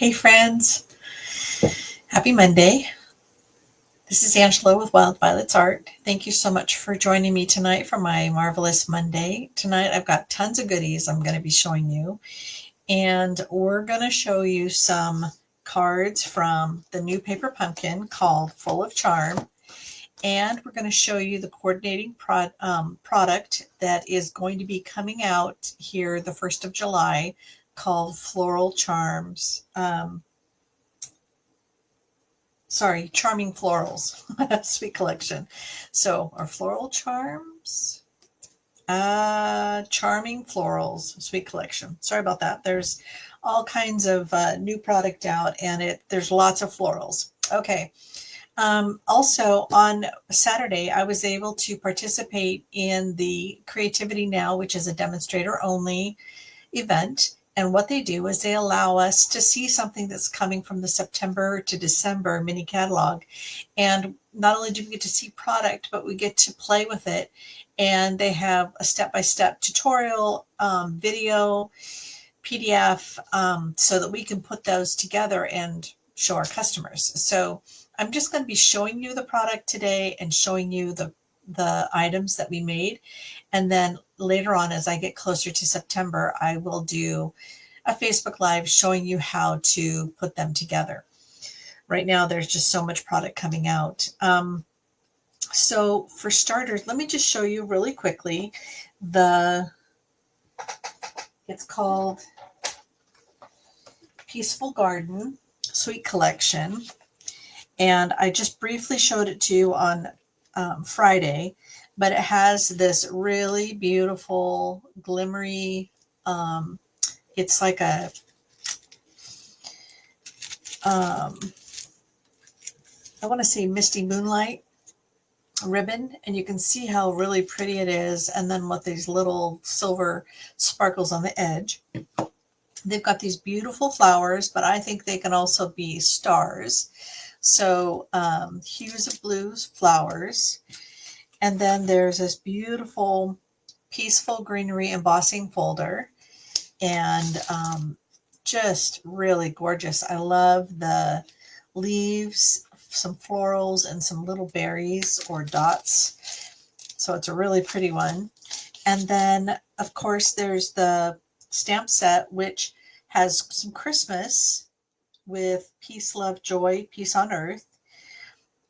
Hey friends, happy Monday. This is Angela with Wild Violets Art. Thank you so much for joining me tonight for my marvelous Monday. Tonight I've got tons of goodies I'm going to be showing you, and we're going to show you some cards from the new paper pumpkin called Full of Charm, and we're going to show you the coordinating product that is going to be coming out here the 1st of July called Floral Charms. Charming Florals Suite Collection. So our Floral Charms, Charming Florals Suite Collection. Sorry about that. There's all kinds of new product out, and there's lots of florals. Okay. Also on Saturday, I was able to participate in the Creativity Now, which is a demonstrator only event. And what they do is they allow us to see something that's coming from the September to December mini catalog. And not only do we get to see product, but we get to play with it. And they have a step-by-step tutorial, video, PDF, so that we can put those together and show our customers. So I'm just going to be showing you the product today and showing you the items that we made. And then later on, as I get closer to September, I will do a Facebook Live showing you how to put them together. Right now, there's just so much product coming out. So for starters, let me just show you really quickly it's called Peaceful Garden Suite Collection. And I just briefly showed it to you on Friday, but it has this really beautiful glimmery, it's like a, I want to say misty moonlight ribbon, and you can see how really pretty it is, and then with these little silver sparkles on the edge. They've got these beautiful flowers, but I think they can also be stars. So hues of blues, flowers. And then there's this beautiful peaceful greenery embossing folder, and just really gorgeous. I love the leaves, some florals, and some little berries or dots. So it's a really pretty one. And then, of course, there's the stamp set, which has some Christmas with peace, love, joy, peace on earth.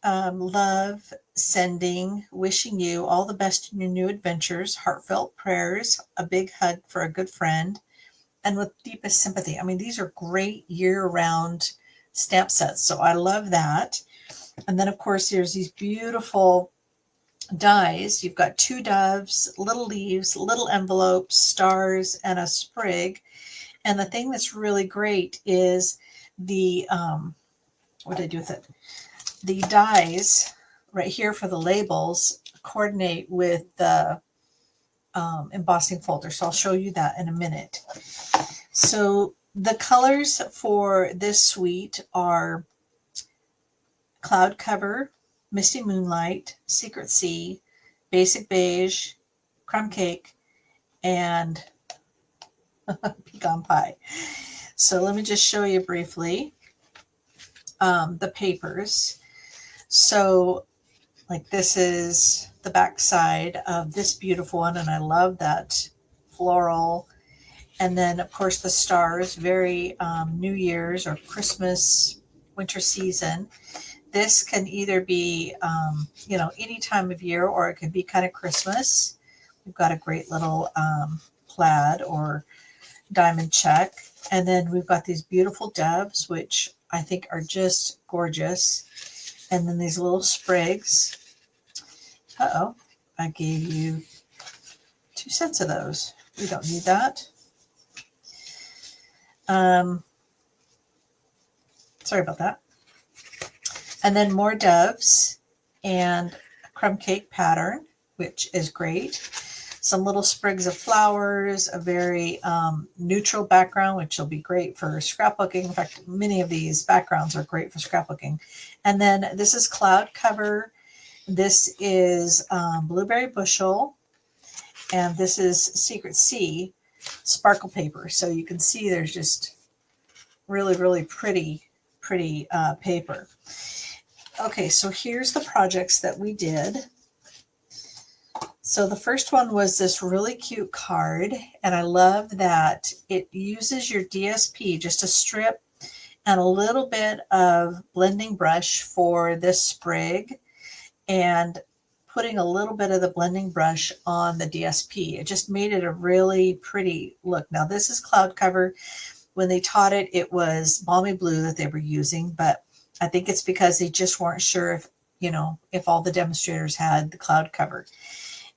Love, sending, wishing you all the best in your new adventures, heartfelt prayers, a big hug for a good friend, and with deepest sympathy. I mean, these are great year-round stamp sets, so I love that. And then, of course, there's these beautiful dies. You've got two doves, little leaves, little envelopes, stars, and a sprig. And the thing that's really great is the, what did I do with it? The dies right here for the labels coordinate with the embossing folder. So I'll show you that in a minute. So the colors for this suite are Cloud Cover, Misty Moonlight, Secret Sea, Basic Beige, Crumb Cake, and Pecan Pie. So let me just show you briefly the papers. So like this is the back side of this beautiful one, and I love that floral. And then, of course, the stars, very New Year's or Christmas, winter season. This can either be, any time of year, or it could be kind of Christmas. We've got a great little plaid or diamond check. And then we've got these beautiful doves, which I think are just gorgeous. And then these little sprigs. Uh-oh, I gave you 2 sets of those. We don't need that. Sorry about that. And then more doves and a crumb cake pattern, which is great. Some little sprigs of flowers, a very neutral background, which will be great for scrapbooking. In fact, many of these backgrounds are great for scrapbooking. And then this is Cloud Cover. This is Blueberry Bushel. And this is Secret Sea sparkle paper. So you can see there's just really, really pretty paper. Okay, so here's the projects that we did. So the first one was this really cute card, and I love that it uses your DSP, just a strip and a little bit of blending brush for this sprig, and putting a little bit of the blending brush on the DSP. It just made it a really pretty look. Now this is cloud cover. When they taught it, it was balmy blue that they were using, but I think it's because they just weren't sure if, if all the demonstrators had the cloud cover.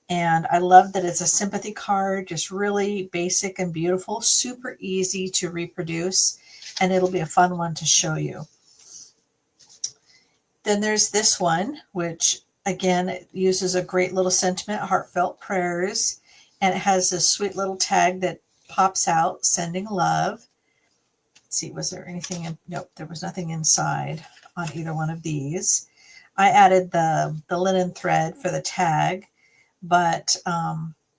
And I love that it's a sympathy card, just really basic and beautiful, super easy to reproduce, and it'll be a fun one to show you. Then there's this one, which again, it uses a great little sentiment, heartfelt prayers, and it has this sweet little tag that pops out, sending love. Let's see, was there anything in? Nope, there was nothing inside on either one of these. I added the linen thread for the tag, but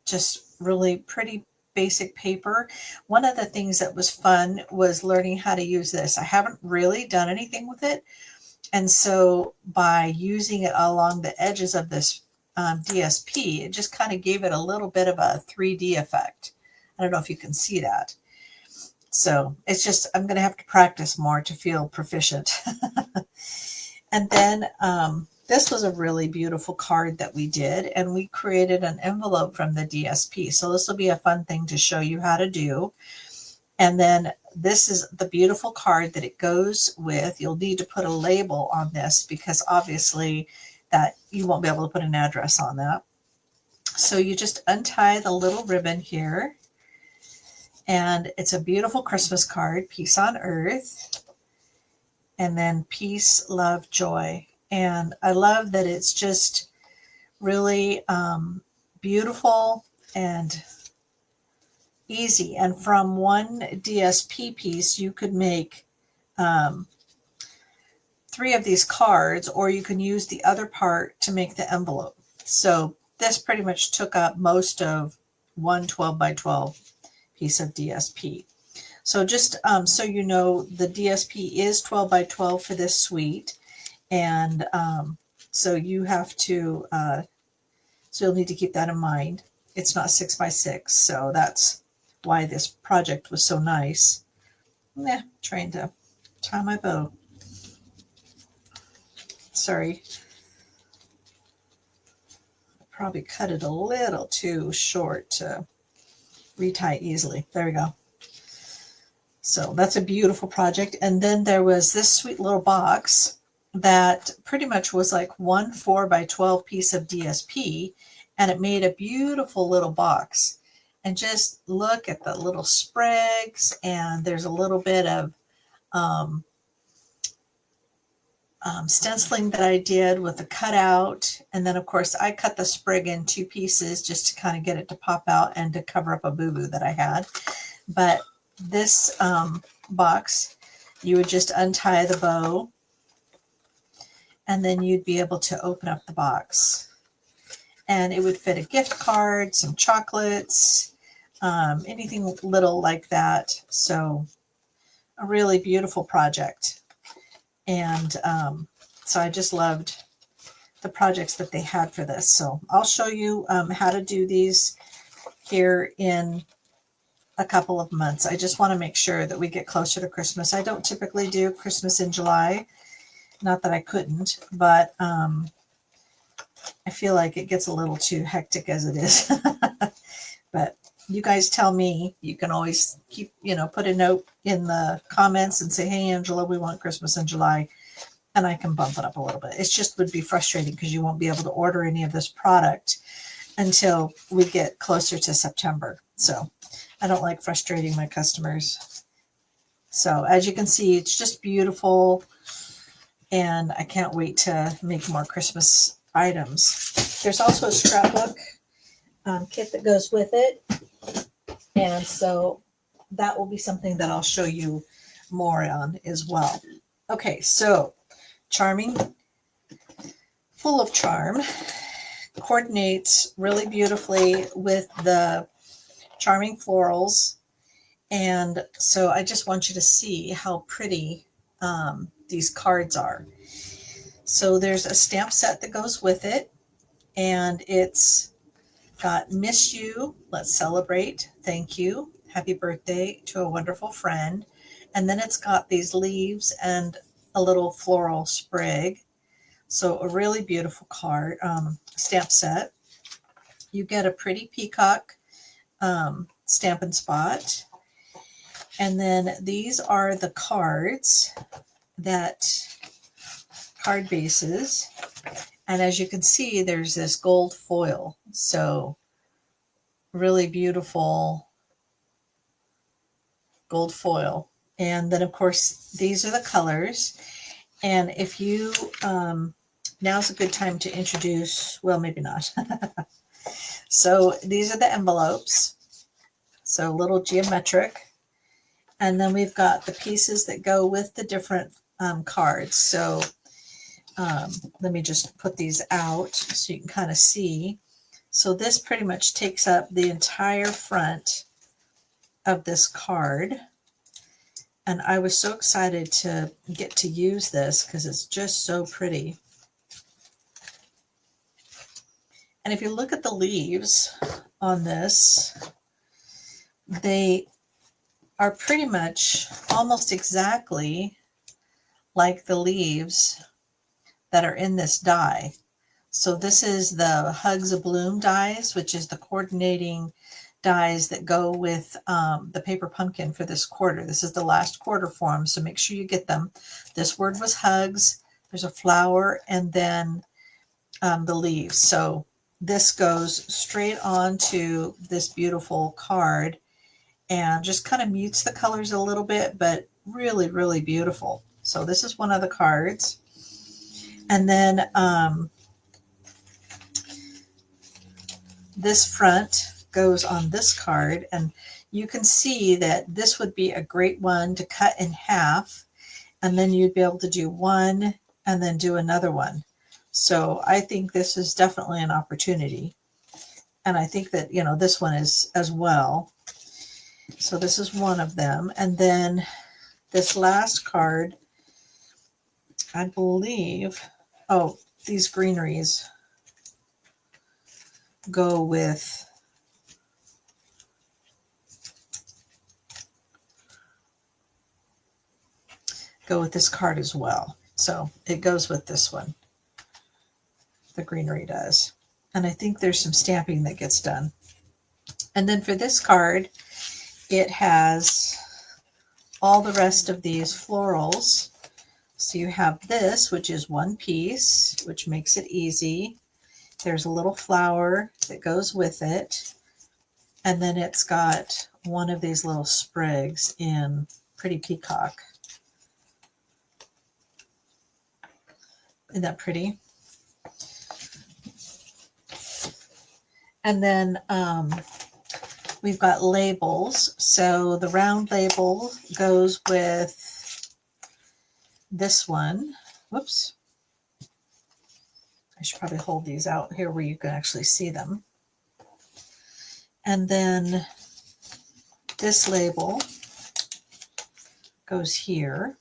just really pretty basic paper. One of the things that was fun was learning how to use this. I haven't really done anything with it, and so by using it along the edges of this DSP, it just kind of gave it a little bit of a 3D effect. I don't know if you can see that. So it's just, I'm going to have to practice more to feel proficient. And then this was a really beautiful card that we did, and we created an envelope from the DSP. So this will be a fun thing to show you how to do. And then this is the beautiful card that it goes with. You'll need to put a label on this because obviously that you won't be able to put an address on that. So you just untie the little ribbon here, and it's a beautiful Christmas card, peace on earth, and then peace, love, joy. And I love that it's just really beautiful and easy. And from one DSP piece, you could make 3 of these cards, or you can use the other part to make the envelope. So this pretty much took up most of one 12 by 12 piece of DSP. So just so you know, the DSP is 12 by 12 for this suite. And so you have to, so you'll need to keep that in mind. It's not 6 by 6. So that's why this project was so nice. Trying to tie my bow. Sorry. I probably cut it a little too short to retie easily. There we go. So that's a beautiful project. And then there was this sweet little box that pretty much was like one 4 by 12 piece of DSP, and it made a beautiful little box. And just look at the little sprigs, and there's a little bit of stenciling that I did with the cutout. And then of course I cut the sprig in 2 pieces just to kind of get it to pop out and to cover up a boo-boo that I had. But this box, you would just untie the bow, and then you'd be able to open up the box, and it would fit a gift card, some chocolates, anything little like that. So a really beautiful project. And so I just loved the projects that they had for this. So I'll show you how to do these here in a couple of months. I just want to make sure that we get closer to Christmas. I don't typically do Christmas in July. Not that I couldn't, but I feel like it gets a little too hectic as it is. But you guys tell me. You can always keep, put a note in the comments and say, hey, Angela, we want Christmas in July. And I can bump it up a little bit. It just would be frustrating because you won't be able to order any of this product until we get closer to September. So I don't like frustrating my customers. So as you can see, it's just beautiful. And I can't wait to make more Christmas items. There's also a scrapbook kit that goes with it. And so that will be something that I'll show you more on as well. Okay, so Charming, full of charm, coordinates really beautifully with the Charming Florals. And so I just want you to see how pretty these cards are. So there's a stamp set that goes with it, and it's got miss you, let's celebrate, thank you, happy birthday to a wonderful friend. And then it's got these leaves and a little floral sprig. So a really beautiful card, stamp set. You get a pretty peacock Stampin' Spot. And then these are the cards, card bases. And as you can see, there's this gold foil. So really beautiful gold foil. And then of course, these are the colors. And if you, now's a good time to introduce, well, maybe not. So these are the envelopes. So a little geometric. And then we've got the pieces that go with the different cards. So let me just put these out so you can kind of see. So this pretty much takes up the entire front of this card. And I was so excited to get to use this because it's just so pretty. And if you look at the leaves on this, they are pretty much almost exactly like the leaves that are in this die. So this is the Hugs a Bloom dies, which is the coordinating dies that go with the paper pumpkin for this quarter. This is the last quarter form, so make sure you get them. This word was hugs. There's a flower and then the leaves. So this goes straight onto this beautiful card and just kind of mutes the colors a little bit, but really, really beautiful. So this is one of the cards. And then this front goes on this card, and you can see that this would be a great one to cut in half, and then you'd be able to do one and then do another one. So I think this is definitely an opportunity. And I think that, you know, this one is as well. So this is one of them. And then this last card, I believe, oh, these greeneries go with this card as well. So it goes with this one. The greenery does. And I think there's some stamping that gets done. And then for this card, it has all the rest of these florals. So you have this, which is one piece, which makes it easy. There's a little flower that goes with it. And then it's got one of these little sprigs in pretty peacock. Isn't that pretty? And then we've got labels. So the round label goes with this one. Whoops. I should probably hold these out here where you can actually see them. And then this label goes here.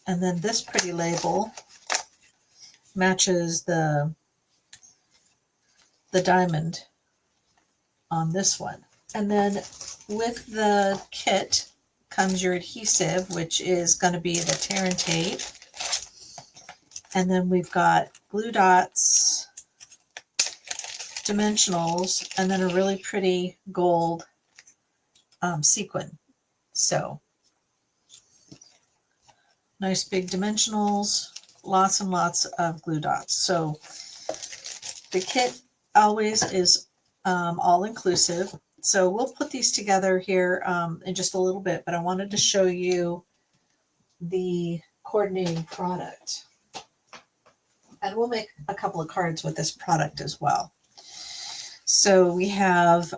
And then this pretty label matches the diamond on this one. And then with the kit comes your adhesive, which is going to be the tear and tape. And then we've got glue dots, dimensionals, and then a really pretty gold sequin. So nice big dimensionals, lots and lots of glue dots. So the kit always is all inclusive. So we'll put these together here in just a little bit, but I wanted to show you the coordinating product. And we'll make a couple of cards with this product as well. So we have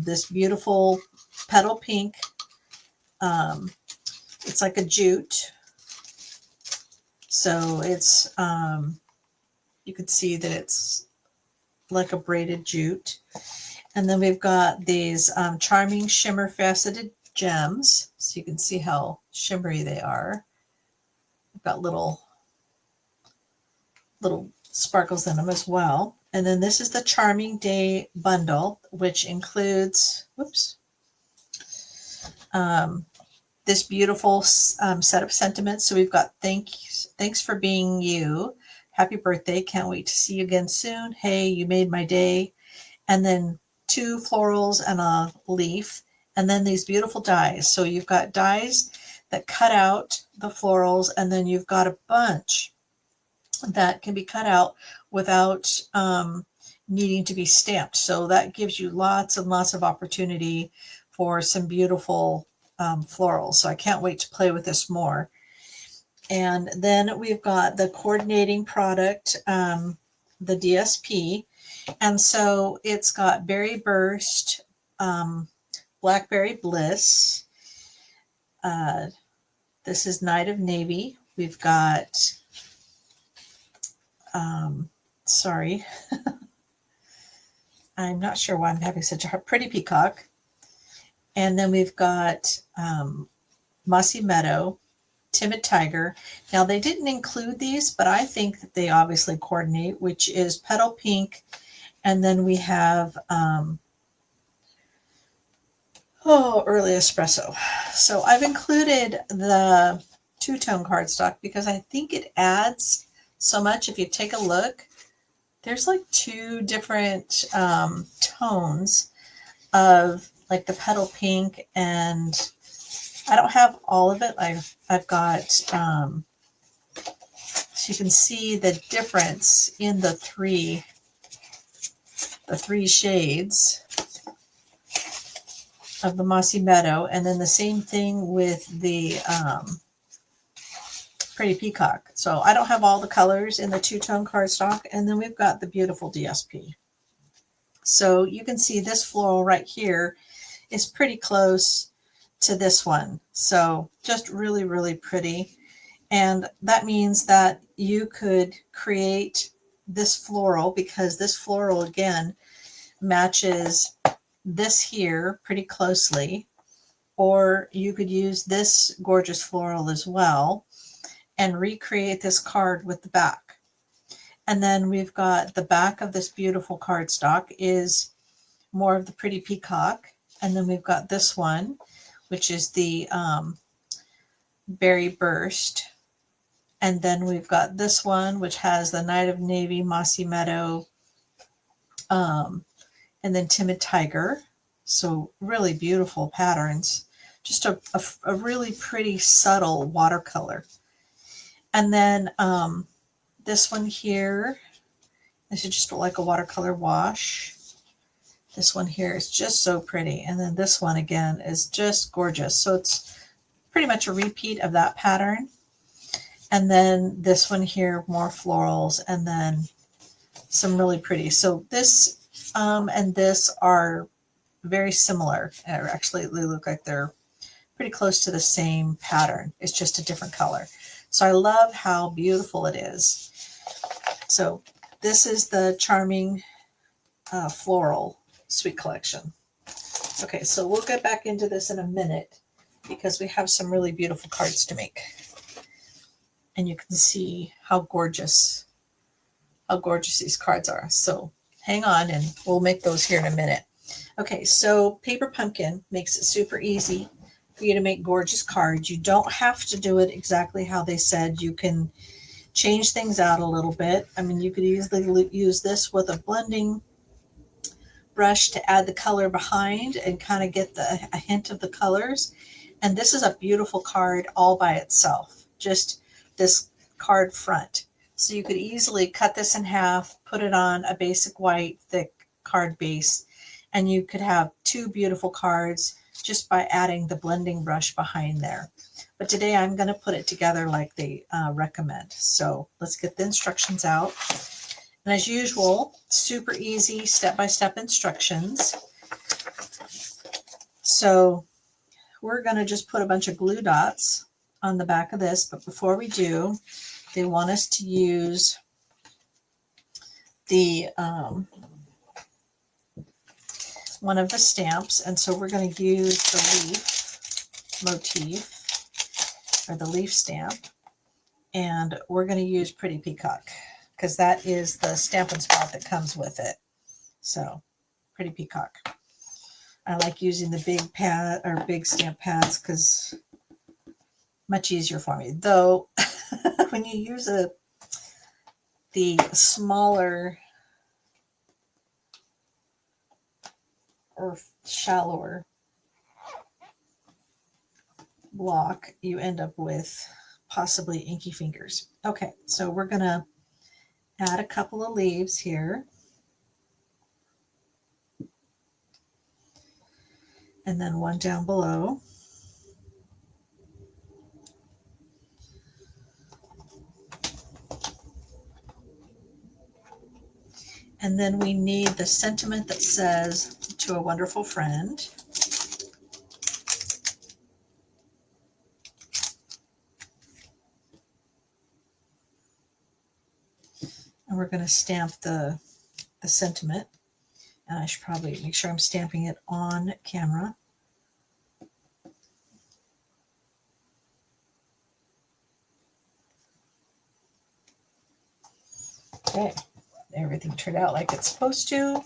this beautiful petal pink. It's like a jute. So it's, you can see that it's like a braided jute. And then we've got these Charming Shimmer Faceted gems, so you can see how shimmery they are. I've got little sparkles in them as well. And then this is the Charming Day bundle, which includes, this beautiful set of sentiments. So we've got thanks for being you. Happy birthday. Can't wait to see you again soon. Hey, you made my day. And then 2 florals and a leaf. And then these beautiful dies. So you've got dies that cut out the florals, and then you've got a bunch that can be cut out without needing to be stamped. So that gives you lots and lots of opportunity for some beautiful florals. So I can't wait to play with this more. And then we've got the coordinating product, the DSP. And so it's got Berry Burst, Blackberry Bliss. This is Night of Navy. We've got, sorry, I'm not sure why I'm having such a Pretty Peacock. And then we've got Mossy Meadow, Timid Tiger. Now they didn't include these, but I think that they obviously coordinate, which is Petal Pink. And then we have Early Espresso. So I've included the two-tone cardstock because I think it adds so much. If you take a look, there's like 2 different tones of like the Petal Pink, and I don't have all of it. I've got, so you can see the difference in the three shades of the Mossy Meadow, and then the same thing with the Pretty Peacock. So I don't have all the colors in the two-tone cardstock, and then we've got the beautiful DSP. So you can see this floral right here is pretty close to this one. So just really, really pretty. And that means that you could create this floral, because this floral again matches this here pretty closely, or you could use this gorgeous floral as well and recreate this card with the back. And then we've got the back of this beautiful cardstock is more of the Pretty Peacock. And then we've got this one, which is the Berry Burst. And then we've got this one, which has the Night of Navy, Mossy Meadow, and then Timid Tiger. So really beautiful patterns. Just a really pretty subtle watercolor. And then this one here, this is just like a watercolor wash. This one here is just so pretty. And then this one again is just gorgeous. So it's pretty much a repeat of that pattern. And then this one here, more florals, and then some really pretty. So this and this are very similar. Actually, they look like they're pretty close to the same pattern. It's just a different color. So I love how beautiful it is. So this is the Charming Floral Suite Collection. Okay, so we'll get back into this in a minute because we have some really beautiful cards to make. And you can see how gorgeous these cards are. So hang on and we'll make those here in a minute. Okay, so Paper Pumpkin makes it super easy for you to make gorgeous cards. You don't have to do it exactly how they said. You can change things out a little bit. I mean, you could easily use this with a blending brush to add the color behind and kind of get a hint of the colors. And this is a beautiful card all by itself, just this card front. So you could easily cut this in half, put it on a basic white thick card base, and you could have 2 beautiful cards just by adding the blending brush behind there. But today I'm going to put it together like they recommend. So let's get the instructions out. And as usual, super easy step-by-step instructions. So we're going to just put a bunch of glue dots on the back of this. But before we do, they want us to use the one of the stamps. And so we're going to use the leaf. motif or the leaf stamp. And we're going to use Pretty Peacock because that is the Stampin' Spot that comes with it. So Pretty Peacock. I like using the big pad or big stamp pads because much easier for me. Though when you use the smaller or shallower block, you end up with possibly inky fingers. Okay, so we're going to add a couple of leaves here. And then one down below. And then we need the sentiment that says, "To a wonderful friend." And we're going to stamp the sentiment. And I should probably make sure I'm stamping it on camera. Okay, everything turned out like it's supposed to.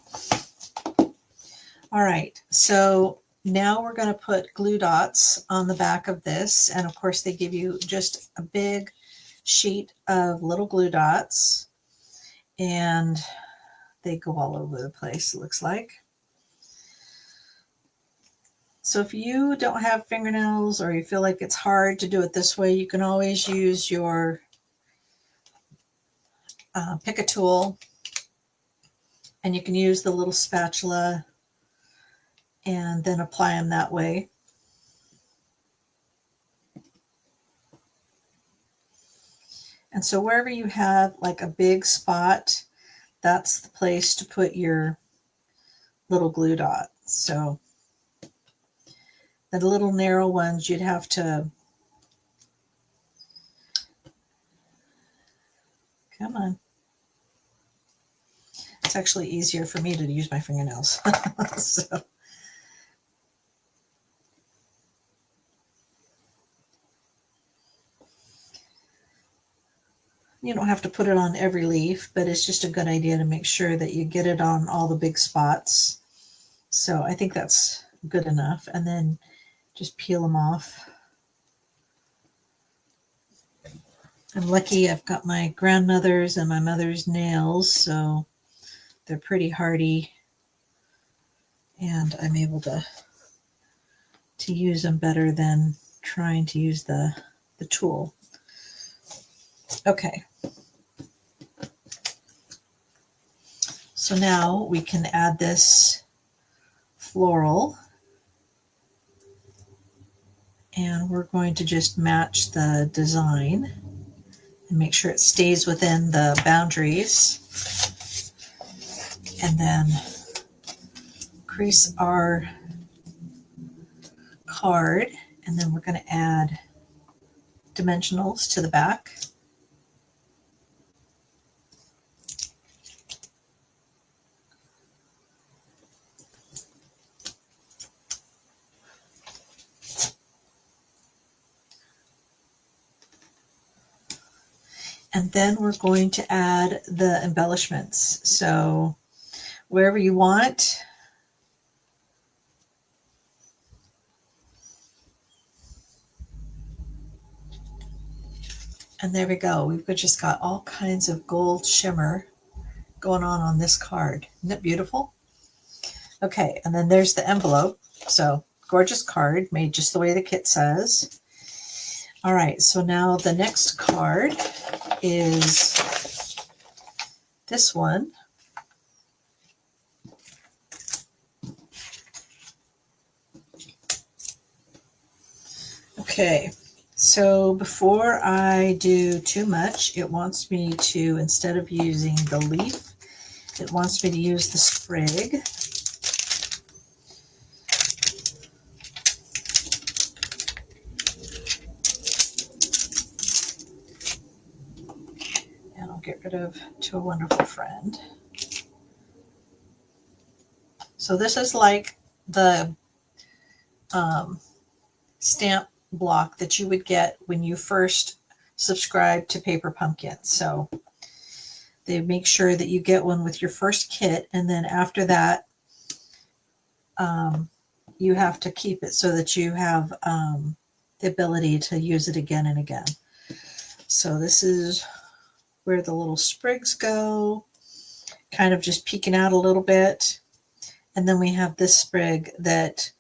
All right, so now we're going to put glue dots on the back of this. And of course, they give you just a big sheet of little glue dots. And they go all over the place, it looks like. So if you don't have fingernails or you feel like it's hard to do it this way, you can always use your pick a tool, and you can use the little spatula and then apply them that way. And so wherever you have like a big spot, that's the place to put your little glue dot. So the little narrow ones, you'd have to, come on. It's actually easier for me to use my fingernails. So. You don't have to put it on every leaf, but it's just a good idea to make sure that you get it on all the big spots. So I think that's good enough. And then just peel them off. I'm lucky I've got my grandmother's and my mother's nails, so they're pretty hardy. And I'm able to use them better than trying to use the tool. Okay. So now we can add this floral, and we're going to just match the design and make sure it stays within the boundaries, and then crease our card, and then we're going to add dimensionals to the back. And then we're going to add the embellishments. So wherever you want, and there we go. We've just got all kinds of gold shimmer going on this card. Isn't it beautiful? Okay, and then there's the envelope. So gorgeous card made just the way the kit says. All right, so now the next card is this one. Okay, so before I do too much, it wants me to, instead of using the leaf, it wants me to use the sprig. And I'll get rid of To a Wonderful Friend. So this is like the stamp block that you would get when you first subscribe to Paper Pumpkin. So they make sure that you get one with your first kit, and then after that, you have to keep it so that you have the ability to use it again and again. So this is where the little sprigs go, kind of just peeking out a little bit. And then we have this sprig that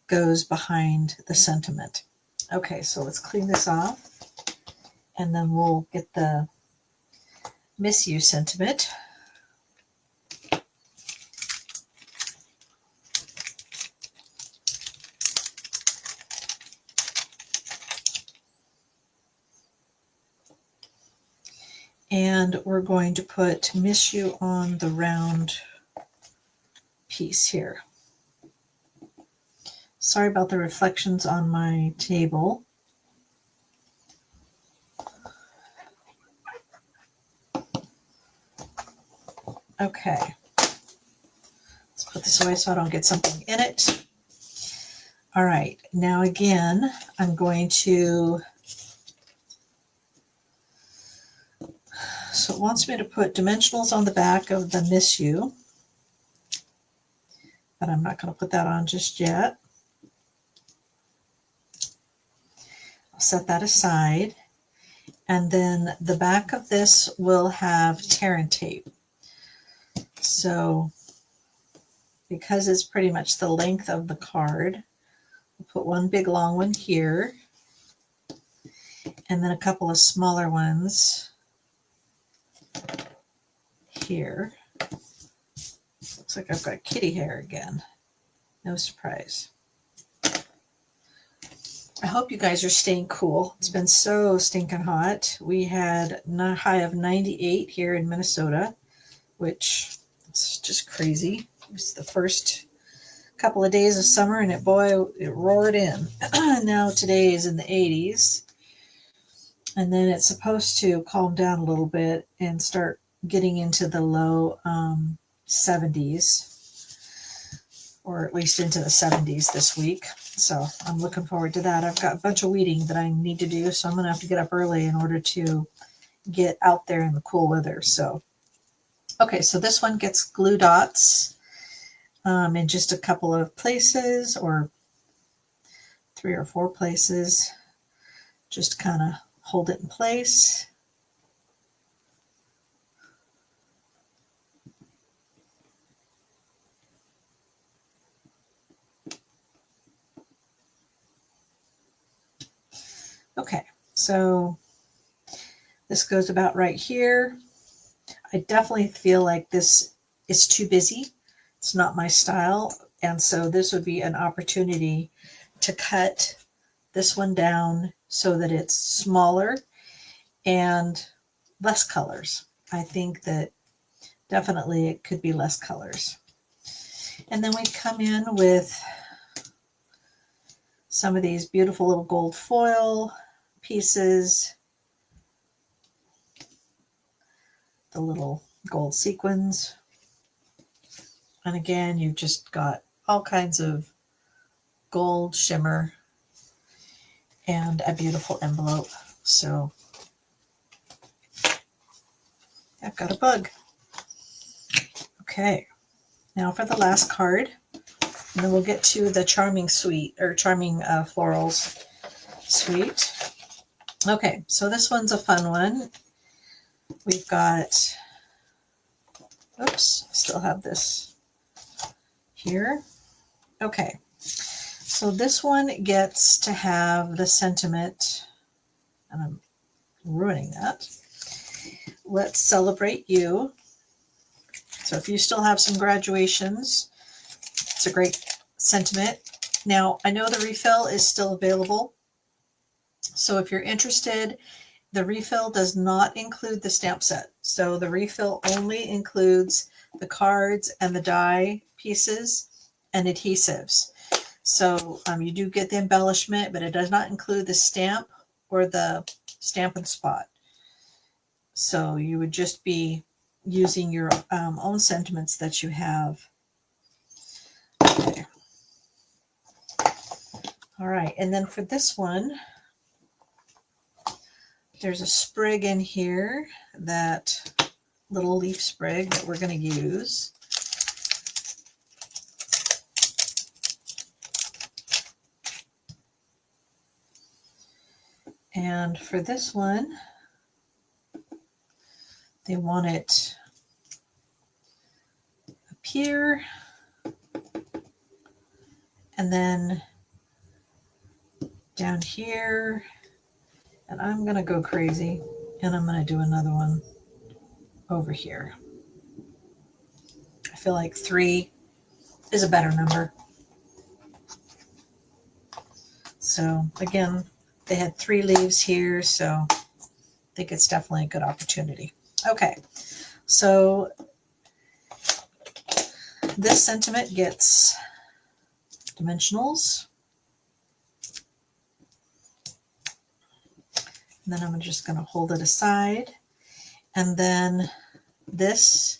goes behind the sentiment. Okay, so let's clean this off, and then we'll get the Miss You sentiment. And we're going to put Miss You on the round piece here. Sorry about the reflections on my table. Okay. Let's put this away so I don't get something in it. All right. Now again, I'm going to... So it wants me to put dimensionals on the back of the Miss You, but I'm not going to put that on just yet. I'll set that aside. And then the back of this will have tear and tape. So because it's pretty much the length of the card, I'll put one big long one here, and then a couple of smaller ones here. Looks like I've got kitty hair again. No surprise. I hope you guys are staying cool. It's been so stinking hot. We had a high of 98 here in Minnesota, which is just crazy. It was the first couple of days of summer, and it roared in. Now today is in the 80s, and then it's supposed to calm down a little bit and start getting into the low 70s, or at least into the 70s this week. So I'm looking forward to that. I've got a bunch of weeding that I need to do, so I'm going to have to get up early in order to get out there in the cool weather. So, okay, so this one gets glue dots in just a couple of places, or 3 or 4 places. Just kind of hold it in place. Okay, so this goes about right here. I definitely feel like this is too busy. It's not my style. And so this would be an opportunity to cut this one down so that it's smaller and less colors. I think that definitely it could be less colors. And then we come in with some of these beautiful little gold foil pieces, the little gold sequins. And again, you've just got all kinds of gold shimmer and a beautiful envelope. So I've got a bug. Okay, now for the last card, and then we'll get to the Charming Florals Suite. Okay, so this one's a fun one. We've got, oops, I still have this here. Okay, so this one gets to have the sentiment, and I'm ruining that. Let's celebrate you. So if you still have some graduations, it's a great sentiment. Now, I know the refill is still available. So if you're interested, the refill does not include the stamp set. So the refill only includes the cards and the die pieces and adhesives. So you do get the embellishment, but it does not include the stamp or the Stampin' Spot. So you would just be using your own sentiments that you have. Okay. All right, and then for this one, there's a sprig in here, that little leaf sprig that we're going to use. And for this one, they want it up here, and then down here, and I'm going to go crazy, and I'm going to do another one over here. I feel like 3 is a better number. So again, they had 3 leaves here, so I think it's definitely a good opportunity. Okay, so this sentiment gets dimensionals. And then I'm just going to hold it aside. And then this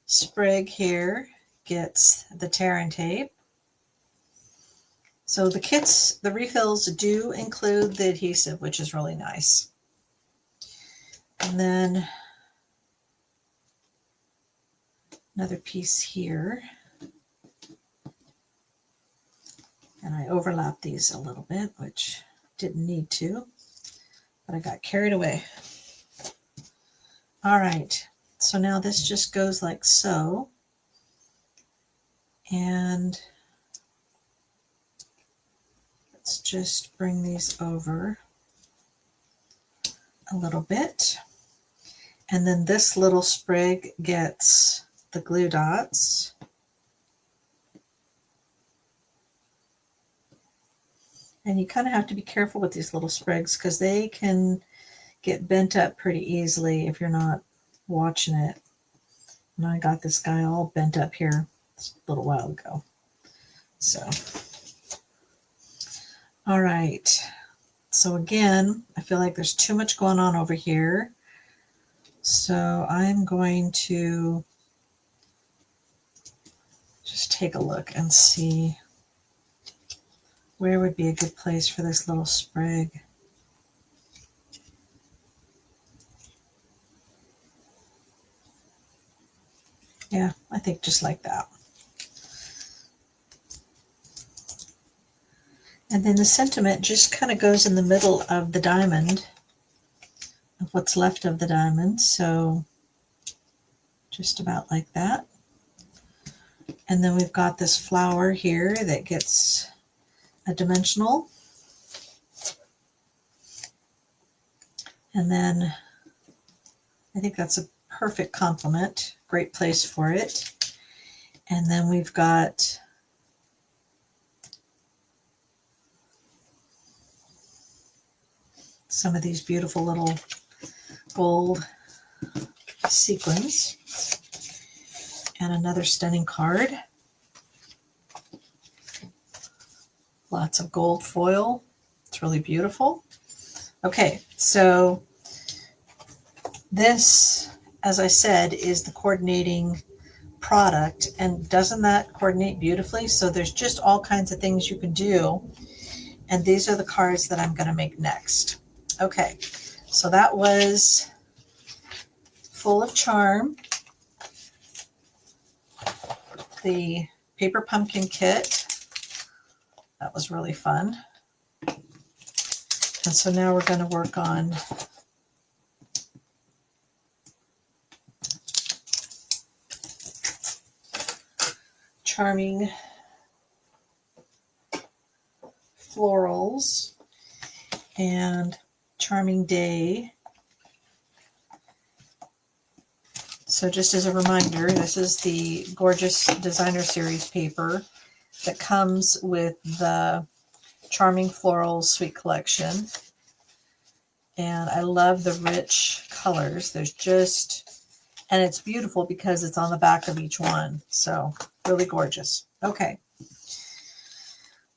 sprig here gets the tear and tape. So the kits, the refills do include the adhesive, which is really nice. And then another piece here. And I overlap these a little bit, which didn't need to, but I got carried away. All right, so now this just goes like so. And let's just bring these over a little bit. And then this little sprig gets the glue dots. And you kind of have to be careful with these little sprigs because they can get bent up pretty easily if you're not watching it. And I got this guy all bent up here a little while ago. So, all right. So again, I feel like there's too much going on over here. So I'm going to just take a look and see where would be a good place for this little sprig. Yeah, I think just like that. And then the sentiment just kind of goes in the middle of the diamond, of what's left of the diamond. So just about like that. And then we've got this flower here that gets a dimensional. And then I think that's a perfect complement, great place for it. And then we've got some of these beautiful little gold sequins and another stunning card. Lots of gold foil. It's really beautiful. Okay, so this, as I said, is the coordinating product, and doesn't that coordinate beautifully? So there's just all kinds of things you can do, and these are the cards that I'm going to make next. Okay, so that was Full of Charm, the paper pumpkin kit. That was really fun. And so now we're going to work on Charming Florals and Charming Day. So just as a reminder, this is the gorgeous designer series paper that comes with the Charming Floral Suite Collection. And I love the rich colors. There's just, and it's beautiful because it's on the back of each one. So really gorgeous. Okay.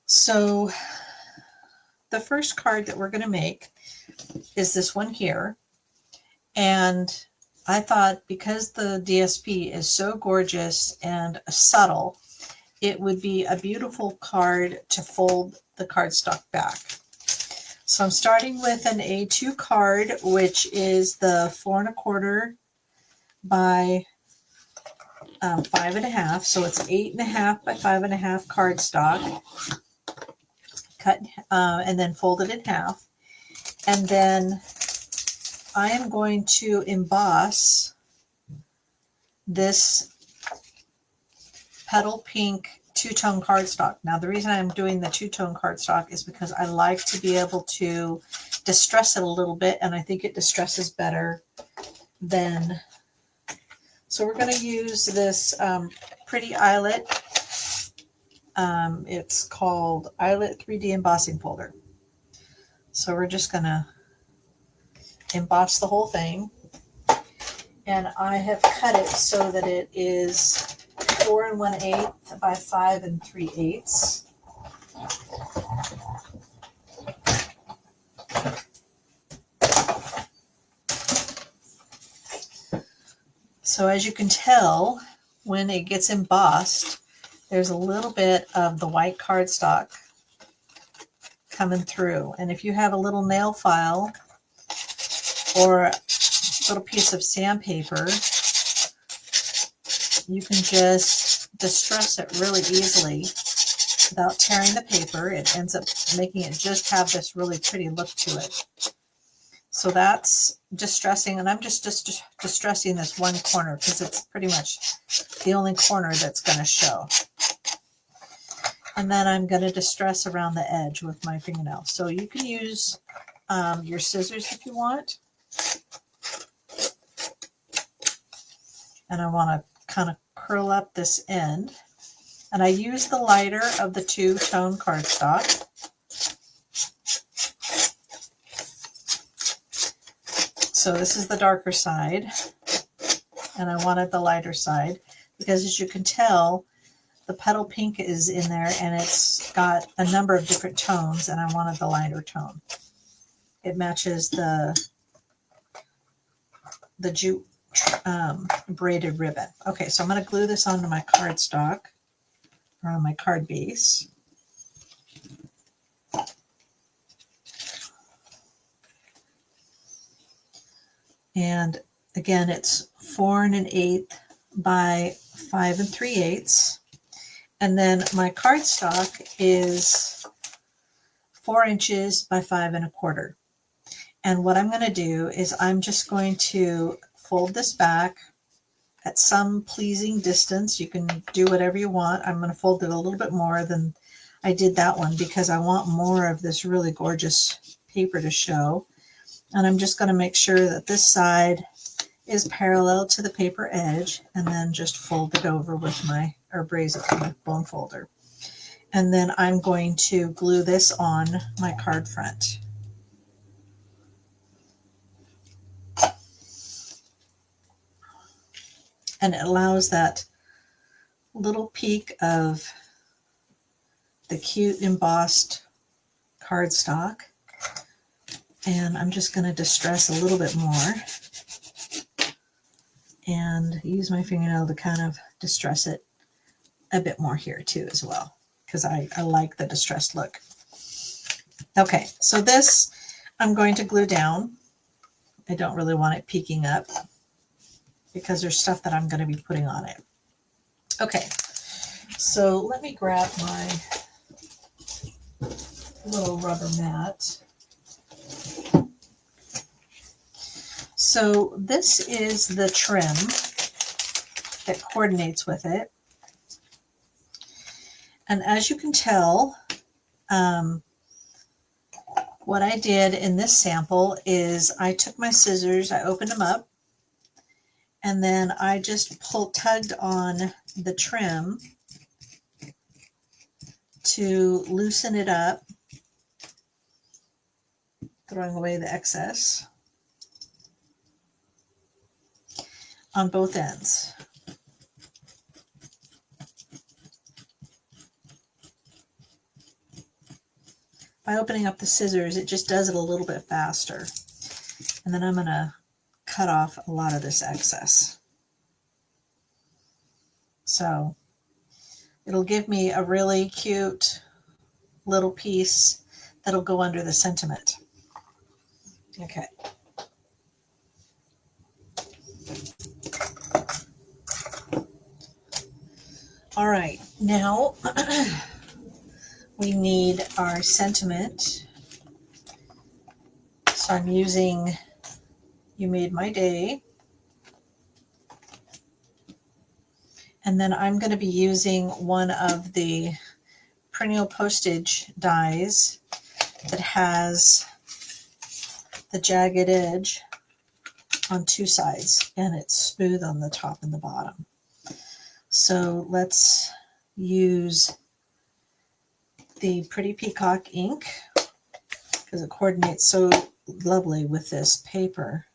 So the first card that we're going to make is this one here. And I thought because the DSP is so gorgeous and subtle, it would be a beautiful card to fold the cardstock back. So I'm starting with an A2 card, which is the 4 1/4 by 5 1/2. So it's 8 1/2 by 5 1/2 cardstock, cut and then folded in half. And then I am going to emboss this petal pink two-tone cardstock. Now the reason I'm doing the two-tone cardstock is because I like to be able to distress it a little bit, and I think it distresses better than. So we're going to use this pretty eyelet. It's called Eyelet 3D Embossing Folder. So we're just going to emboss the whole thing. And I have cut it so that it is 4 1/8 by 5 3/8. So as you can tell, when it gets embossed, there's a little bit of the white cardstock coming through. And if you have a little nail file or a little piece of sandpaper, you can just distress it really easily without tearing the paper. It ends up making it just have this really pretty look to it. So that's distressing, and I'm just distressing this one corner because it's pretty much the only corner that's going to show. And then I'm going to distress around the edge with my fingernail. So you can use your scissors if you want. And I want to kind of curl up this end. And I use the lighter of the two-tone cardstock. So this is the darker side, and I wanted the lighter side because, as you can tell, the petal pink is in there and it's got a number of different tones, and I wanted the lighter tone. It matches the jute braided ribbon. Okay, so I'm going to glue this onto my cardstock, or on my card base. And again, it's 4 1/8 by 5 3/8. And then my cardstock is 4 inches by 5 1/4. And what I'm going to do is I'm just going to fold this back at some pleasing distance. You can do whatever you want. I'm going to fold it a little bit more than I did that one because I want more of this really gorgeous paper to show. And I'm just going to make sure that this side is parallel to the paper edge, and then just fold it over with my, or braise it with my bone folder. And then I'm going to glue this on my card front. And it allows that little peek of the cute embossed cardstock. And I'm just going to distress a little bit more and use my fingernail to kind of distress it a bit more here too as well, because I like the distressed look. Okay, so this I'm going to glue down. I don't really want it peeking up because there's stuff that I'm going to be putting on it. Okay, so let me grab my little rubber mat. So this is the trim that coordinates with it. And as you can tell, what I did in this sample is I took my scissors, I opened them up, and then I just tugged on the trim to loosen it up, throwing away the excess on both ends. By opening up the scissors, it just does it a little bit faster. And then I'm going to cut off a lot of this excess. So It'll give me a really cute little piece that'll go under the sentiment. Okay. All right, now we need our sentiment. So I'm using You Made My Day. And then I'm going to be using one of the perennial postage dies that has the jagged edge on two sides, and it's smooth on the top and the bottom. So let's use the Pretty Peacock ink because it coordinates so lovely with this paper.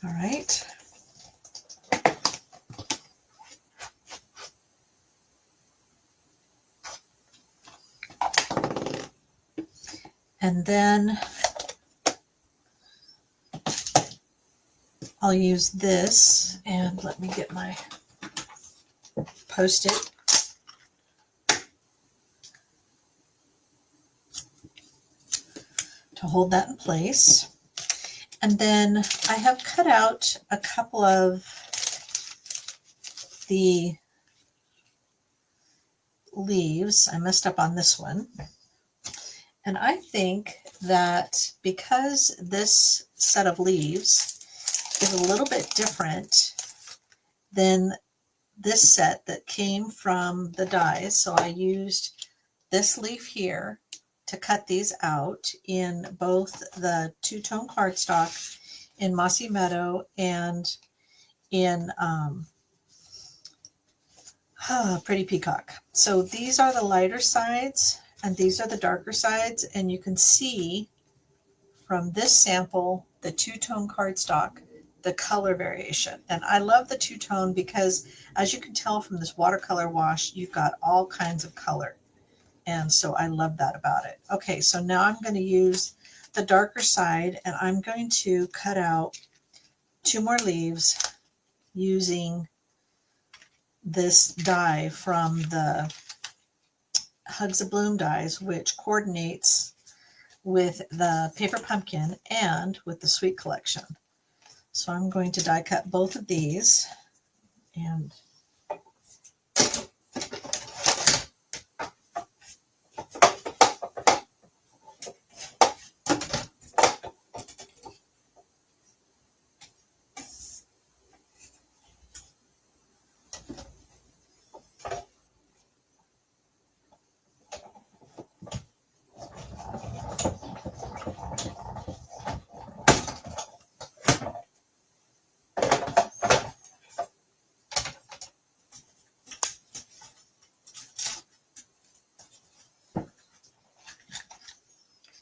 All right. And then I'll use this, and let me get my Post-it. To hold that in place. And then I have cut out a couple of the leaves. I messed up on this one. And I think that because this set of leaves is a little bit different than this set that came from the dies, so I used this leaf here to cut these out in both the two-tone cardstock in Mossy Meadow and in Pretty Peacock. So these are the lighter sides and these are the darker sides, and you can see from this sample, the two-tone cardstock, the color variation. And I love the two-tone because, as you can tell from this watercolor wash, you've got all kinds of color. And so I love that about it. Okay, so now I'm going to use the darker side, and I'm going to cut out two more leaves using this die from the Hugs of Bloom dies, which coordinates with the Paper Pumpkin and with the Suite Collection. So I'm going to die cut both of these, and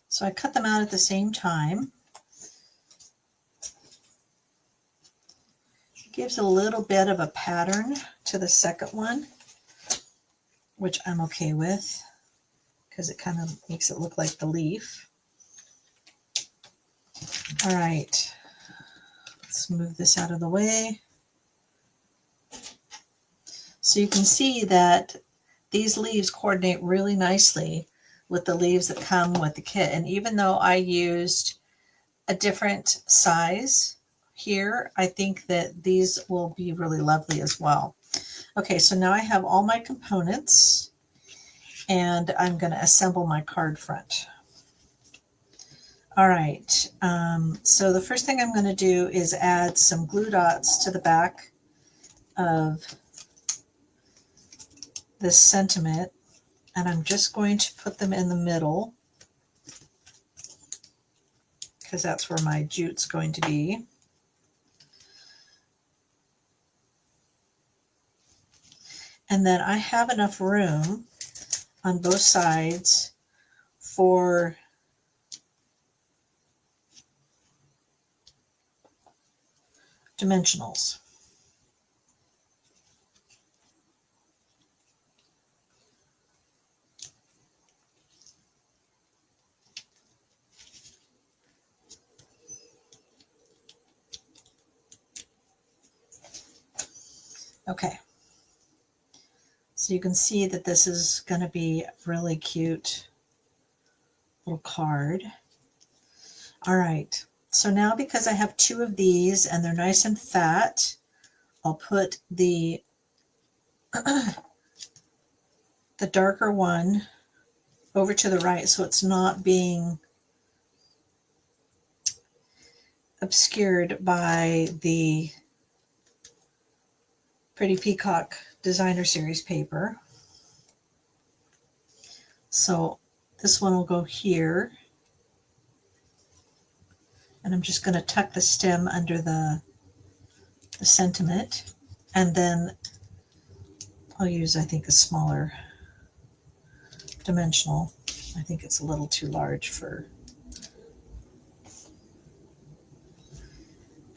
so I cut them out at the same time. It gives a little bit of a pattern to the second one, which I'm okay with because it kind of makes it look like the leaf. All right, let's move this out of the way. So you can see that these leaves coordinate really nicely with the leaves that come with the kit. And even though I used a different size here, I think that these will be really lovely as well. Okay, so now I have all my components, and I'm going to assemble my card front. All right, so the first thing I'm going to do is add some glue dots to the back of this sentiment, and I'm just going to put them in the middle because that's where my jute's going to be. And then I have enough room on both sides for dimensionals. Okay. So you can see that this is going to be a really cute little card. All right. So now because I have two of these and they're nice and fat, I'll put the the darker one over to the right so it's not being obscured by the Pretty Peacock Designer Series paper. So this one will go here. And I'm just going to tuck the stem under the sentiment. And then I'll use, I think, a smaller dimensional. I think it's a little too large for...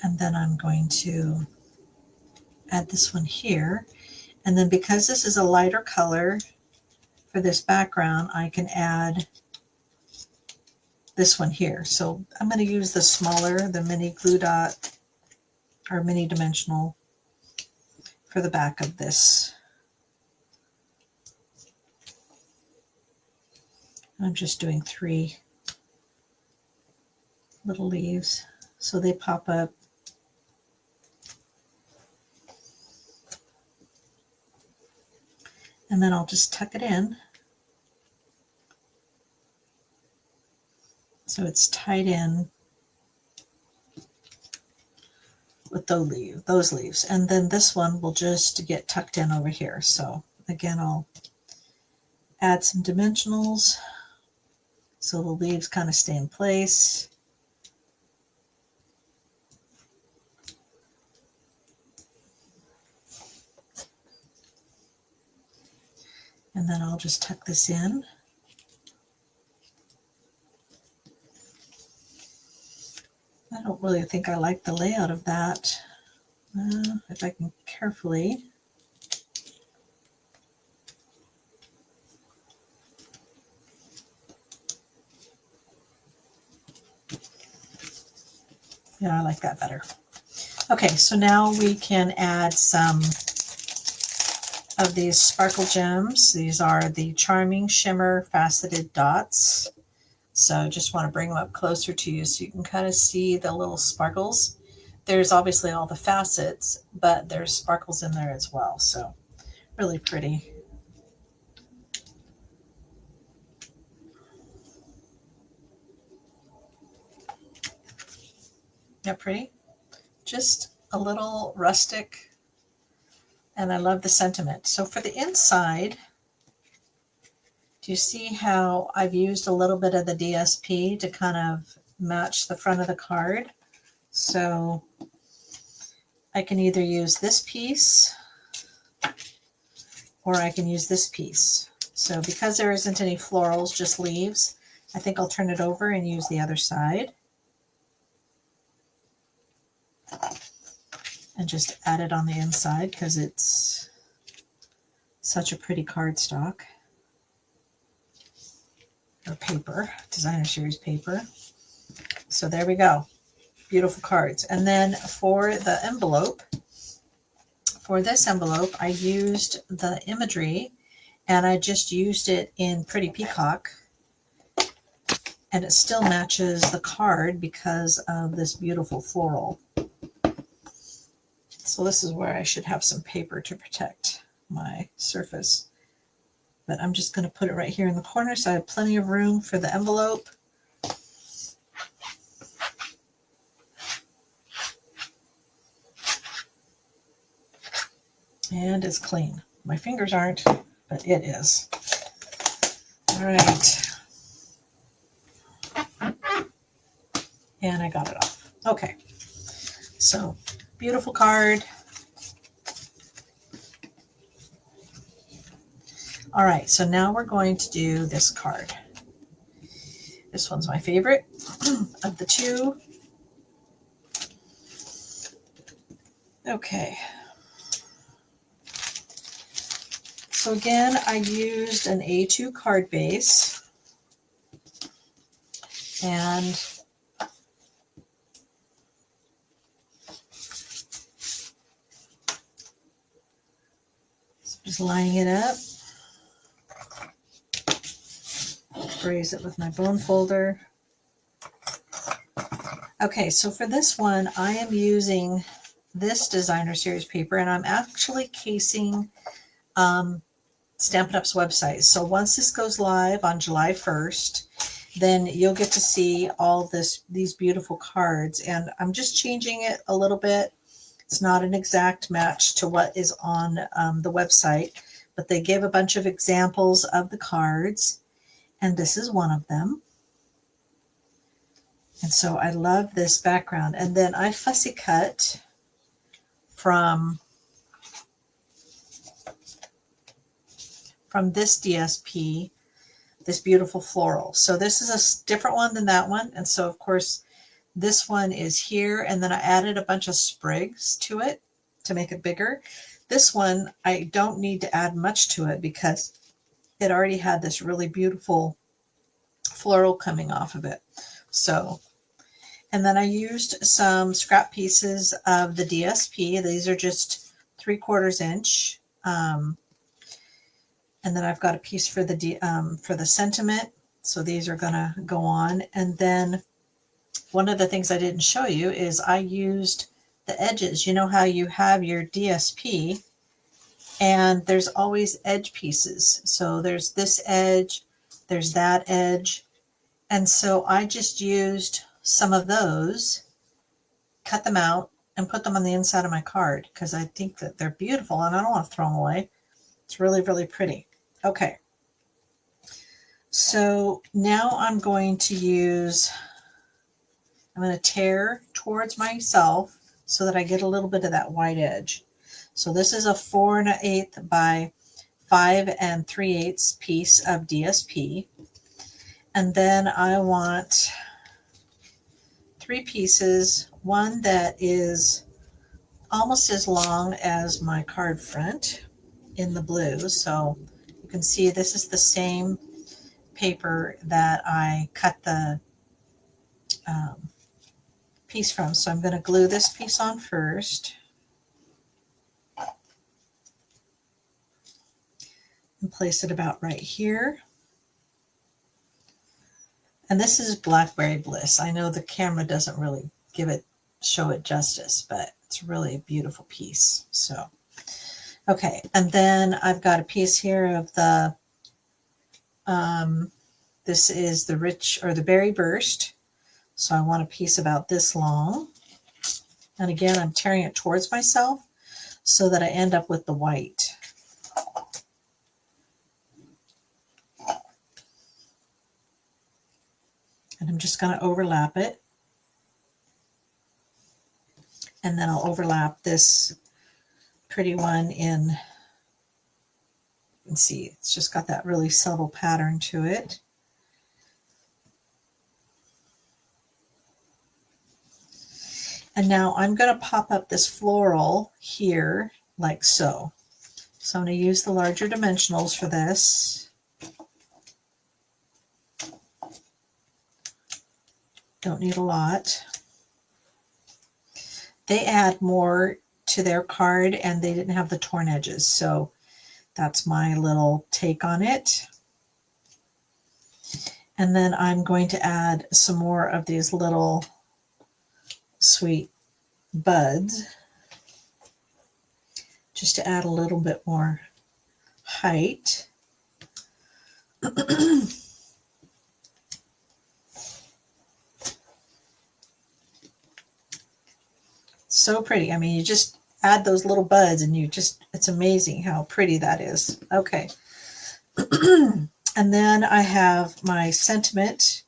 And then I'm going to add this one here. And then because this is a lighter color for this background, I can add this one here. So I'm going to use the smaller, the mini glue dot or mini dimensional for the back of this. I'm just doing 3 little leaves so they pop up. And then I'll just tuck it in so it's tied in with those leaves. And then this one will just get tucked in over here. So again, I'll add some dimensionals so the leaves kind of stay in place. And then I'll just tuck this in. I don't really think I like the layout of that. If I can carefully. Yeah, I like that better. Okay, so now we can add some of these sparkle gems. These are the Charming Shimmer Faceted Dots. So just want to bring them up closer to you so you can kind of see the little sparkles. There's obviously all the facets, but there's sparkles in there as well. So really pretty. Yeah, pretty. Just a little rustic, and I love the sentiment. So for the inside, do you see how I've used a little bit of the DSP to kind of match the front of the card? So I can either use this piece or I can use this piece. So because there isn't any florals, just leaves, I think I'll turn it over and use the other side. And just add it on the inside because it's such a pretty cardstock or paper, Designer Series paper. So there we go. Beautiful cards. And then for the envelope, for this envelope, I used the imagery and I just used it in Pretty Peacock. And it still matches the card because of this beautiful floral. So this is where I should have some paper to protect my surface. But I'm just going to put it right here in the corner so I have plenty of room for the envelope. And it's clean. My fingers aren't, but it is. All right. And I got it off. Okay. So beautiful card. All right, so now we're going to do this card. This one's my favorite of the two. Okay. So again, I used an A2 card base. And Just lining it up. Raise it with my bone folder. Okay, so for this one, I am using this designer series paper, and I'm actually casing Stampin' Up's website. So once this goes live on July 1st, then you'll get to see all these beautiful cards. And I'm just changing it a little bit. It's not an exact match to what is on the website, but they give a bunch of examples of the cards, and this is one of them. And so I love this background. And then I fussy cut from this DSP, this beautiful floral. So this is a different one than that one. And so of course this one is here, and then I added a bunch of sprigs to it to make it bigger. This one, I don't need to add much to it because it already had this really beautiful floral coming off of it. So, and then I used some scrap pieces of the DSP. These are just 3/4 inch. And then I've got a piece for the sentiment. So these are gonna go on. And then one of the things I didn't show you is I used the edges. You know how you have your DSP and there's always edge pieces. So there's this edge, there's that edge. And so I just used some of those, cut them out, and put them on the inside of my card because I think that they're beautiful and I don't want to throw them away. It's really, really pretty. Okay. So now I'm going to tear towards myself so that I get a little bit of that white edge. So this is a 4 1/8 by 5 3/8 piece of DSP. And then I want 3 pieces, one that is almost as long as my card front in the blue. So you can see this is the same paper that I cut the piece from. So I'm going to glue this piece on first. And place it about right here. And this is Blackberry Bliss. I know the camera doesn't really show it justice, but it's really a beautiful piece. So, okay. And then I've got a piece here of the, this is the Berry Burst. So I want a piece about this long. And again, I'm tearing it towards myself so that I end up with the white. And I'm just going to overlap it. And then I'll overlap this pretty one in. You can see it's just got that really subtle pattern to it. And now I'm going to pop up this floral here like so. So I'm going to use the larger dimensionals for this. Don't need a lot. They add more to their card and they didn't have the torn edges. So that's my little take on it. And then I'm going to add some more of these little sweet buds just to add a little bit more height. So pretty. I mean, you just add those little buds and it's amazing how pretty that is. Okay. And then I have my sentiment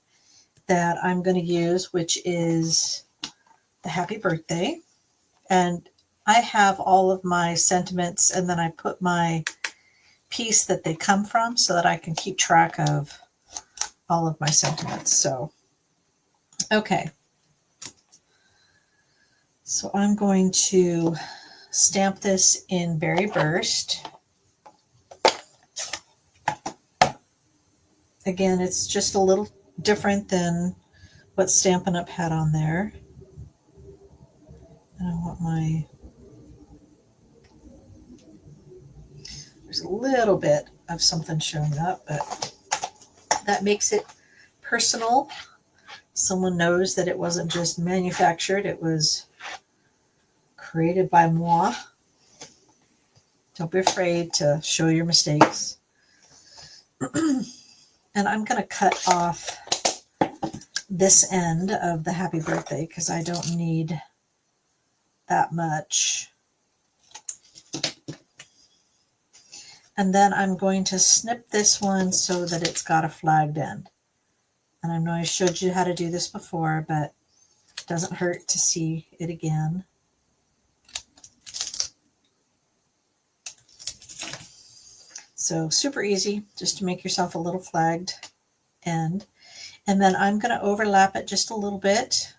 that I'm going to use, which is the happy birthday. And I have all of my sentiments and then I put my piece that they come from so that I can keep track of all of my sentiments. So, okay. So I'm going to stamp this in Berry Burst. Again, it's just a little different than what Stampin' Up had on there. And I want There's a little bit of something showing up, but that makes it personal. Someone knows that it wasn't just manufactured, it was created by moi. Don't be afraid to show your mistakes. And I'm going to cut off this end of the happy birthday because I don't need that much. And then I'm going to snip this one so that it's got a flagged end. And I know I showed you how to do this before, but it doesn't hurt to see it again. So super easy, just to make yourself a little flagged end. And then I'm going to overlap it just a little bit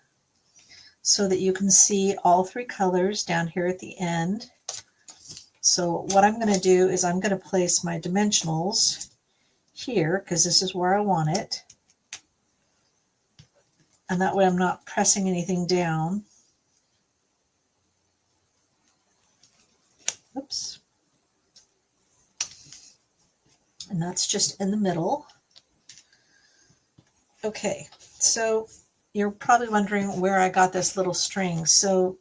so that you can see all three colors down here at the end. So what I'm going to do is I'm going to place my dimensionals here because this is where I want it. And that way I'm not pressing anything down. Oops. And that's just in the middle. Okay, so you're probably wondering where I got this little string. So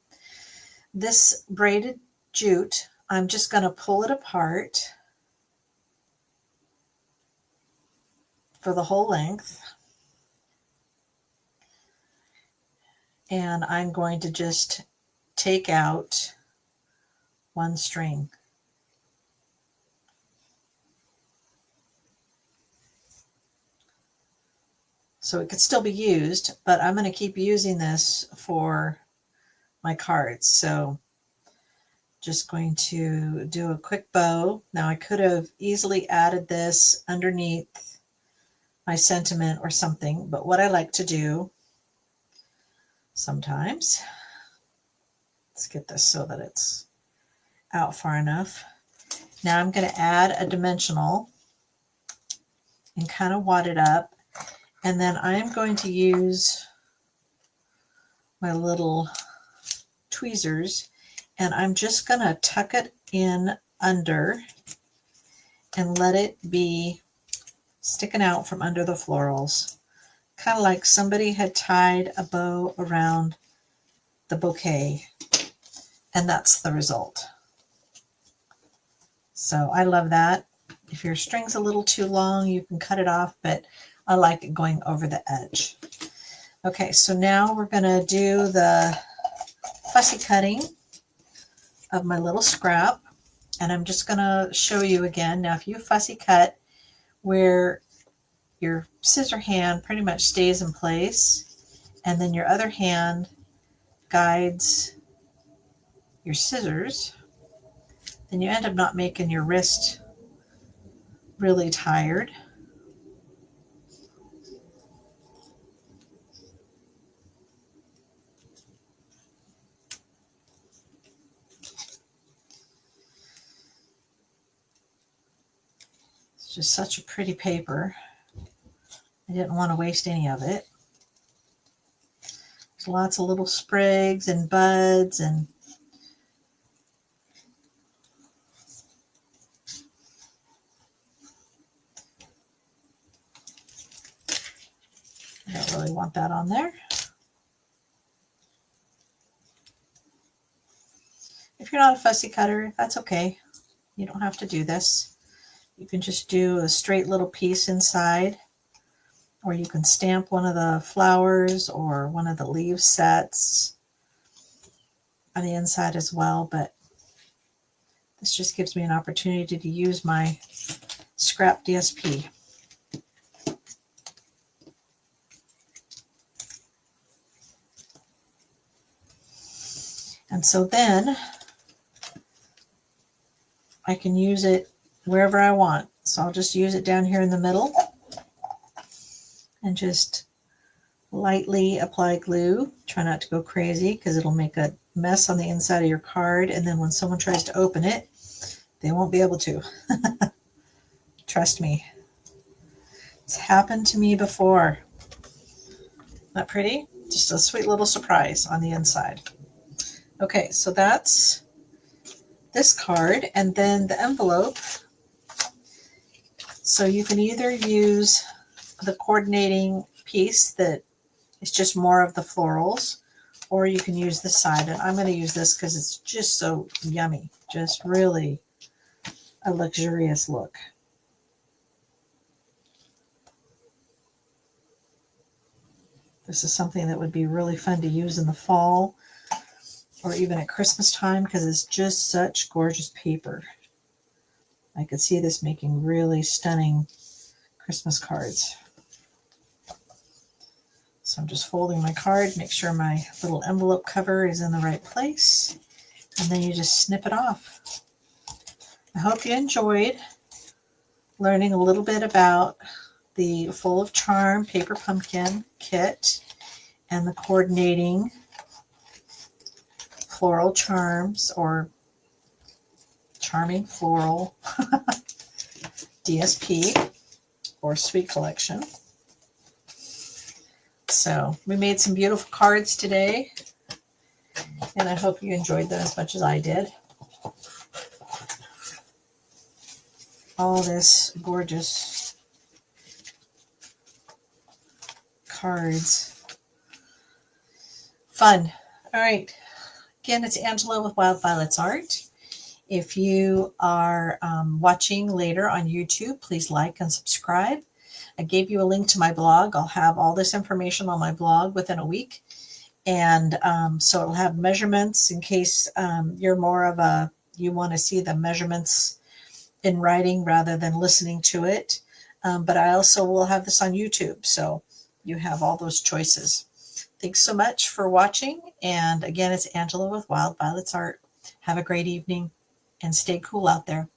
this braided jute, I'm just going to pull it apart for the whole length. And I'm going to just take out one string. So it could still be used, but I'm going to keep using this for my cards. So just going to do a quick bow. Now I could have easily added this underneath my sentiment or something, but what I like to do sometimes, let's get this so that it's out far enough. Now I'm going to add a dimensional and kind of wad it up. And then I'm going to use my little tweezers and I'm just going to tuck it in under and let it be sticking out from under the florals. Kind of like somebody had tied a bow around the bouquet. And that's the result. So I love that. If your string's a little too long, you can cut it off, but I like it going over the edge. Okay, so now we're going to do the fussy cutting of my little scrap. And I'm just going to show you again. Now, if you fussy cut where your scissor hand pretty much stays in place, and then your other hand guides your scissors, then you end up not making your wrist really tired. It's just such a pretty paper. I didn't want to waste any of it. There's lots of little sprigs and buds and I don't really want that on there. If you're not a fussy cutter, that's okay. You don't have to do this. You can just do a straight little piece inside, or you can stamp one of the flowers or one of the leaf sets on the inside as well, but this just gives me an opportunity to use my scrap DSP. And so then I can use it wherever I want. So I'll just use it down here in the middle and just lightly apply glue. Try not to go crazy because it'll make a mess on the inside of your card. And then when someone tries to open it, they won't be able to. Trust me. It's happened to me before. Not pretty? Just a sweet little surprise on the inside. Okay, so that's this card, and then the envelope So you can either use the coordinating piece that is just more of the florals, or you can use the side. And I'm going to use this because it's just so yummy. Just really a luxurious look. This is something that would be really fun to use in the fall or even at Christmas time because it's just such gorgeous paper. I could see this making really stunning Christmas cards. So I'm just folding my card, make sure my little envelope cover is in the right place, and then you just snip it off. I hope you enjoyed learning a little bit about the Full of Charm paper pumpkin kit and the coordinating floral charms or Charming Floral DSP or Suite Collection. So we made some beautiful cards today, and I hope you enjoyed them as much as I did. All this gorgeous cards. Fun. All right. Again, it's Angela with Wild Violets Art. If you are watching later on YouTube, please like and subscribe. I gave you a link to my blog. I'll have all this information on my blog within a week. And so it'll have measurements in case you're more of a, you want to see the measurements in writing rather than listening to it. But I also will have this on YouTube. So you have all those choices. Thanks so much for watching. And again, it's Angela with Wild Violets Art. Have a great evening and stay cool out there.